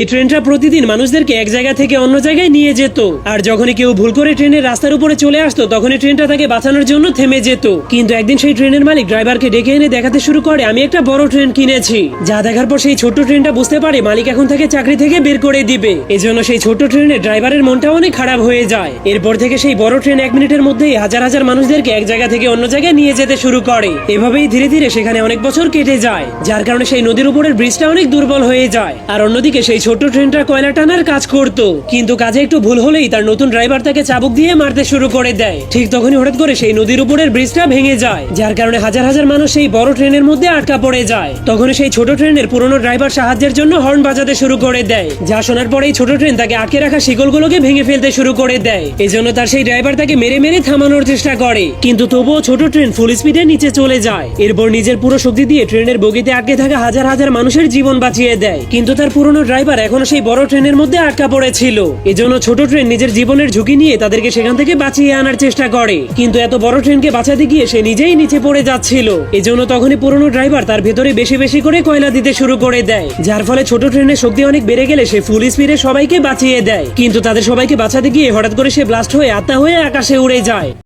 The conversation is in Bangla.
এই ট্রেনটা প্রতিদিন মানুষদেরকে এক জায়গা থেকে অন্য জায়গায় নিয়ে যেত। আর যখনই কেউ ভুল করে ট্রেনের রাস্তার উপরে চলে আসতো তখনই ট্রেনটা তাকে বাঁচানোর জন্য থেমে যেত। কিন্তু একদিন সেই ট্রেনের মালিক ড্রাইভারকে ডেকে এনে দেখাতে শুরু করে, আমি একটা বড় ট্রেন কিনেছি। যা দেখার পর সেই ছোট্ট ট্রেনটা বুঝতে পারে মালিক এখন তাকে চাকরি থেকে বের করে দিবে। এজন্য সেই ছোট্ট ট্রেনের ড্রাইভারের মনটা অনেক খারাপ হয়ে যায়। এরপর থেকে সেই বড় ট্রেন 1 মিনিটের মধ্যেই হাজার হাজার মানুষদেরকে এক জায়গা থেকে অন্য জায়গায় নিয়ে যেতে শুরু করে। এভাবেই ধীরে ধীরে সেখানে অনেক বছর কেটে যায়, যার কারণে সেই নদীর উপরের ব্রিজটা অনেক দুর্বল হয়ে যায়। আর অন্যদিকে সেই ছোট্ট ট্রেনটা কয়লা টানার কাজ করতো, কিন্তু কাজে একটু ভুল হলেই তার নতুন ড্রাইভার তাকে চাবুক দিয়ে মারতে শুরু করে দেয়। ঠিক তখনই হঠাৎ করে সেই নদীর উপরের ব্রিজটা ভেঙে যায়, যার কারণে হাজার হাজার মানুষ সেই বড় ট্রেনের মধ্যে আটকা পড়ে যায়। তখনই সেই ছোট ট্রেনের পুরনো ড্রাইভার সাহায্যের জন্য হর্ন বাজাতে শুরু করে দেয়, যা শোনার পরেই ছোট ট্রেন তাকে আটকে রাখা শিকলগুলোকে ভেঙে ফেলতে শুরু করে দেয়। এজন্য তার সেই ড্রাইভার তাকে মেরে মেরে থামানোর চেষ্টা করে, কিন্তু তবুও ছোট ট্রেন ফুল স্পিডে নিচে চলে যায়। এরপর নিজের পুরো শক্তি দিয়ে ট্রেনের বগিতে আটকে থাকা হাজার হাজার মানুষের জীবন বাঁচিয়ে দেয়। কিন্তু তার পুরনো ড্রাইভার এখনো সেই বড় ট্রেনের মধ্যে আটকা পড়েছিল। এজন্য ছোট ট্রেন নিজের জীবনের ঝুঁকি নিয়ে তাদেরকে সেখান থেকে বাঁচিয়ে আনার চেষ্টা করে, কিন্তু এত বড় ট্রেনকে বাঁচাতে গিয়ে সে নিজেই নিচে পড়ে যাচ্ছিল। এজন্য তখনই পুরনো ড্রাইভার তার ভেতরে বেশি বেশি করে কয়লা দিতে শুরু করে দেয়, যার ফলে ছোট ট্রেনের শক্তি অনেক বেড়ে গেলে সে ফুল স্পিডে সবাইকে বাঁচিয়ে দেয়। কিন্তু তাদের সবাইকে বাঁচাতে গিয়ে হঠাৎ করে সে ব্লাস্ট হয়ে আত্মা হয়ে আকাশে উড়ে যায়।